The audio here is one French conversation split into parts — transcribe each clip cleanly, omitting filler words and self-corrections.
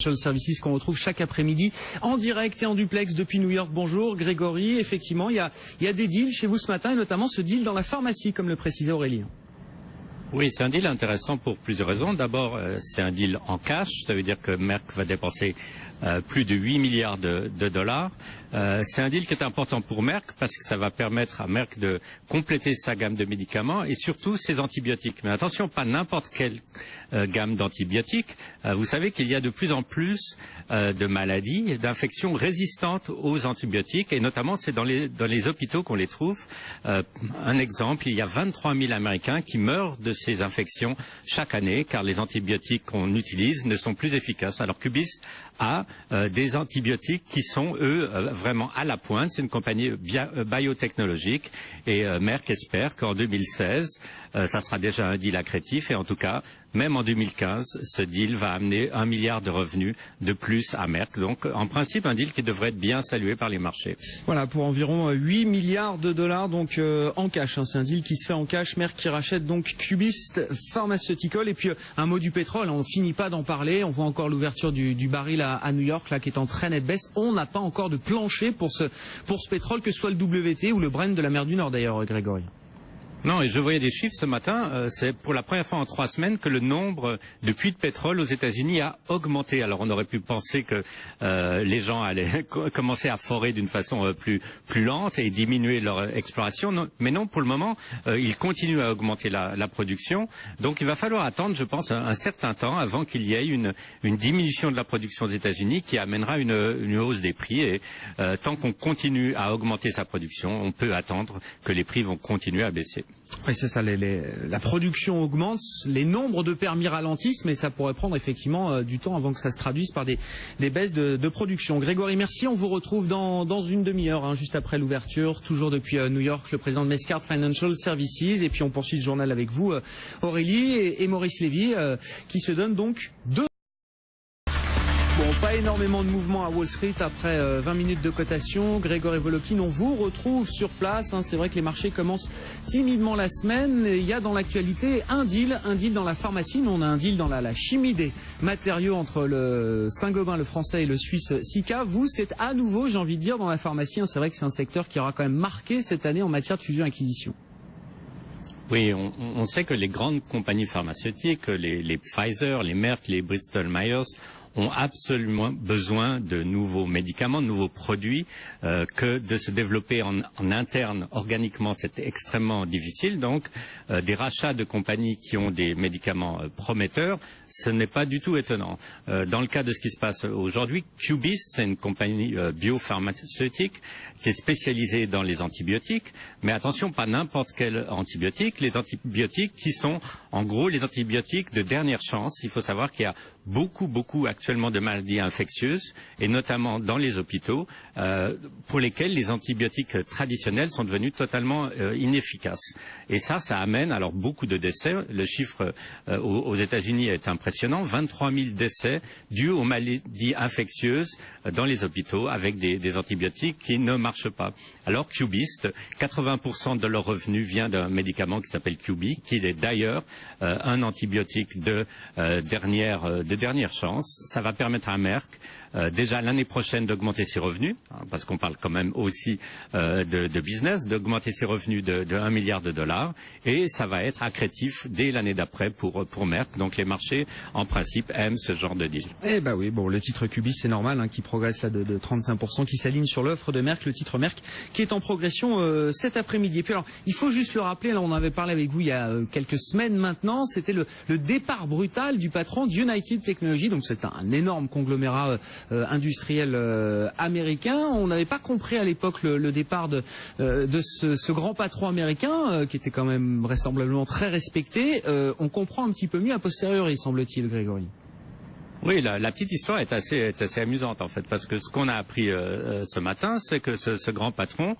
Services qu'on retrouve chaque après-midi en direct et en duplex depuis New York. Bonjour Grégory, effectivement il y a des deals chez vous ce matin et notamment ce deal dans la pharmacie comme le précisait Aurélie. Oui, c'est un deal intéressant pour plusieurs raisons. D'abord, c'est un deal en cash, ça veut dire que Merck va dépenser plus de 8 milliards de dollars. C'est un deal qui est important pour Merck parce que ça va permettre à Merck de compléter sa gamme de médicaments et surtout ses antibiotiques. Mais attention, pas n'importe quelle gamme d'antibiotiques. Vous savez qu'il y a de plus en plus de maladies, d'infections résistantes aux antibiotiques et notamment c'est dans les hôpitaux qu'on les trouve. Un exemple, il y a 23 000 Américains qui meurent de ces infections chaque année car les antibiotiques qu'on utilise ne sont plus efficaces. Alors Cubist a des antibiotiques qui sont eux vraiment à la pointe. C'est une compagnie biotechnologique et Merck espère qu'en 2016 ça sera déjà un deal accrétif et en tout cas même en 2015 ce deal va amener 1 milliard de revenus de plus à Merck. Donc en principe un deal qui devrait être bien salué par les marchés. Voilà pour environ 8 milliards de dollars donc en cash. C'est un deal qui se fait en cash. Merck qui rachète donc Cubist Pharmaceutical et puis un mot du pétrole. On finit pas d'en parler. On voit encore l'ouverture du baril à New York là qui est en très nette baisse. On n'a pas encore de plancher pour ce pétrole que ce soit le WT ou le Brent de la mer du Nord d'ailleurs Grégory. Non, et je voyais des chiffres ce matin, c'est pour la première fois en 3 semaines que le nombre de puits de pétrole aux États-Unis a augmenté. Alors on aurait pu penser que les gens allaient commencer à forer d'une façon plus lente et diminuer leur exploration, non, mais non, pour le moment, ils continuent à augmenter la production. Donc il va falloir attendre, je pense, un certain temps avant qu'il y ait une diminution de la production aux États-Unis qui amènera une hausse des prix. Et tant qu'on continue à augmenter sa production, on peut attendre que les prix vont continuer à baisser. Oui, c'est ça, la production augmente, les nombres de permis ralentissent, mais ça pourrait prendre effectivement du temps avant que ça se traduise par des baisses de production. Grégory, merci, on vous retrouve dans une demi-heure, juste après l'ouverture, toujours depuis New York, le président de Mescard Financial Services, et puis on poursuit ce journal avec vous, Aurélie et Maurice Lévy, qui se donnent donc deux. Bon, pas énormément de mouvement à Wall Street après 20 minutes de cotation. Grégory Volokin, on vous retrouve sur place. C'est vrai que les marchés commencent timidement la semaine. Il y a dans l'actualité un deal dans la pharmacie. Nous, on a un deal dans la chimie des matériaux entre le Saint-Gobain, le français, et le suisse Sika. Vous, c'est à nouveau, j'ai envie de dire, dans la pharmacie. C'est vrai que c'est un secteur qui aura quand même marqué cette année en matière de fusion-acquisition. Oui, on sait que les grandes compagnies pharmaceutiques, les Pfizer, les Merck, les Bristol Myers, ont absolument besoin de nouveaux médicaments, de nouveaux produits, que de se développer en interne organiquement, c'est extrêmement difficile. Donc, des rachats de compagnies qui ont des médicaments prometteurs, ce n'est pas du tout étonnant. Dans le cas de ce qui se passe aujourd'hui, Cubist, c'est une compagnie biopharmaceutique qui est spécialisée dans les antibiotiques, mais attention, pas n'importe quel antibiotique, les antibiotiques qui sont en gros les antibiotiques de dernière chance. Il faut savoir qu'il y a beaucoup actuellement de maladies infectieuses et notamment dans les hôpitaux pour lesquels les antibiotiques traditionnels sont devenus totalement inefficaces. Et ça amène alors beaucoup de décès. Le chiffre aux États-Unis est impressionnant, 23 000 décès dus aux maladies infectieuses dans les hôpitaux avec des antibiotiques qui ne marchent pas. Alors Cubist, 80% de leur revenu vient d'un médicament qui s'appelle Cubi, qui est d'ailleurs un antibiotique de dernière chance. Ça va permettre à Merck déjà l'année prochaine d'augmenter ses revenus, parce qu'on parle quand même aussi de business, d'augmenter ses revenus de 1 milliard de dollars, et ça va être accrétif dès l'année d'après pour Merck. Donc les marchés, en principe, aiment ce genre de deal. Eh ben oui, bon, le titre Cubist, c'est normal, qui progresse là de 35%, qui s'aligne sur l'offre de Merck, le titre Merck, qui est en progression cet après-midi. Et puis alors, il faut juste le rappeler, là on avait parlé avec vous il y a quelques semaines maintenant, c'était le départ brutal du patron d'United Technologies, donc c'est un énorme conglomérat industriel américain. On n'avait pas compris à l'époque le départ de ce grand patron américain qui était quand même vraisemblablement très respecté. On comprend un petit peu mieux a posteriori, semble-t-il, Grégory. Oui, la petite histoire est assez amusante en fait, parce que ce qu'on a appris ce matin, c'est que ce grand patron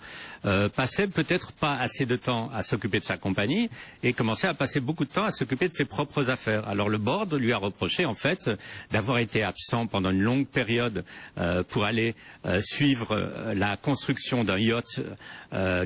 passait peut-être pas assez de temps à s'occuper de sa compagnie et commençait à passer beaucoup de temps à s'occuper de ses propres affaires. Alors le board lui a reproché en fait d'avoir été absent pendant une longue période pour aller suivre la construction d'un yacht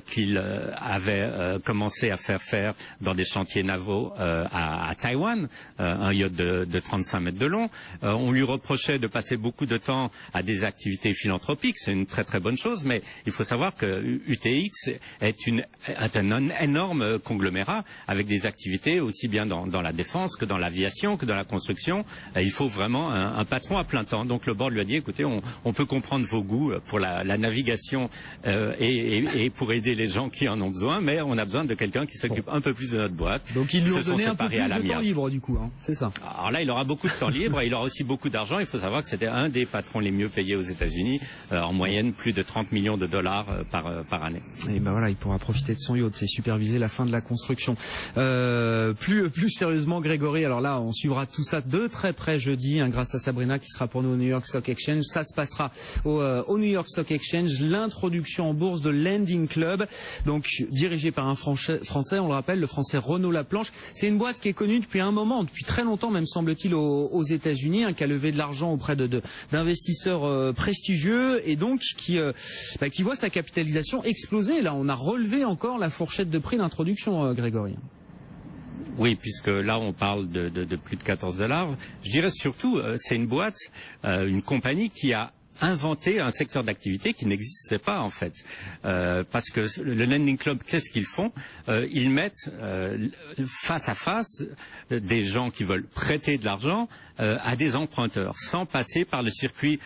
qu'il avait commencé à faire dans des chantiers navaux à Taïwan, un yacht de 35 mètres de long. On lui reprochait de passer beaucoup de temps à des activités philanthropiques, c'est une très très bonne chose, mais il faut savoir que UTX est un énorme conglomérat avec des activités aussi bien dans la défense que dans l'aviation, que dans la construction. Il faut vraiment un patron à plein temps. Donc le board lui a dit, écoutez, on peut comprendre vos goûts pour la navigation et pour aider les gens qui en ont besoin, mais on a besoin de quelqu'un qui s'occupe un peu plus de notre boîte. Donc ils lui ont donné un peu plus de temps libre du coup, hein, c'est ça. Alors là, il aura beaucoup de temps libre et il aura aussi beaucoup d'argent. Il faut savoir que c'était un des patrons les mieux payés aux États-Unis, en moyenne plus de 30 millions de dollars par année. Et ben voilà, il pourra profiter de son yacht et superviser la fin de la construction. Plus sérieusement, Grégory, alors là, on suivra tout ça de très près jeudi, hein, grâce à Sabrina qui sera pour nous au New York Stock Exchange. Ça se passera au New York Stock Exchange, l'introduction en bourse de Lending Club, donc dirigé par un Français, on le rappelle, le Français Renaud Laplanche. C'est une boîte qui est connue depuis un moment, depuis très longtemps même semble-t-il aux États-Unis, hein, qui a levé de l'argent auprès d'investisseurs prestigieux et donc qui voit sa capitalisation exploser. Là, on a relevé encore la fourchette de prix d'introduction, Grégory. Oui, puisque là on parle de plus de 14 $. Je dirais surtout, c'est une boîte, une compagnie qui a inventé un secteur d'activité qui n'existait pas en fait, parce que le Lending Club, qu'est-ce qu'ils font? Ils mettent face à face des gens qui veulent prêter de l'argent à des emprunteurs, sans passer par le circuit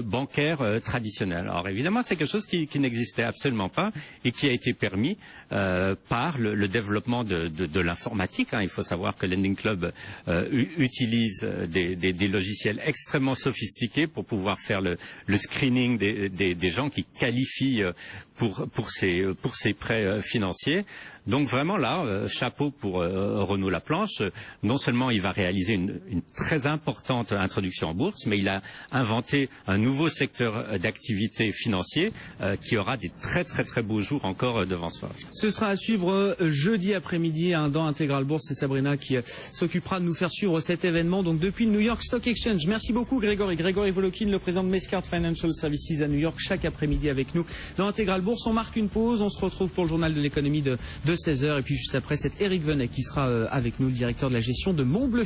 bancaire traditionnel. Alors évidemment, c'est quelque chose qui n'existait absolument pas et qui a été permis par le développement de l'informatique. Hein. Il faut savoir que Lending Club utilise des logiciels extrêmement sophistiqués pour pouvoir faire le screening des gens qui qualifient pour ces prêts financiers. Donc vraiment là, chapeau pour Renaud Laplanche. Non seulement il va réaliser une très importante introduction en bourse, mais il a inventé un nouveau secteur d'activité financier qui aura des très très très beaux jours encore devant soi. Ce sera à suivre jeudi après-midi dans Intégral Bourse. C'est Sabrina qui s'occupera de nous faire suivre cet événement donc depuis le New York Stock Exchange. Merci beaucoup Grégory. Grégory Volokin, le président de Mescart Financial Services à New York, chaque après-midi avec nous dans Intégral Bourse. On marque une pause, on se retrouve pour le journal de l'économie de 16h et puis juste après c'est Eric Venet qui sera avec nous, le directeur de la gestion de Montbleu.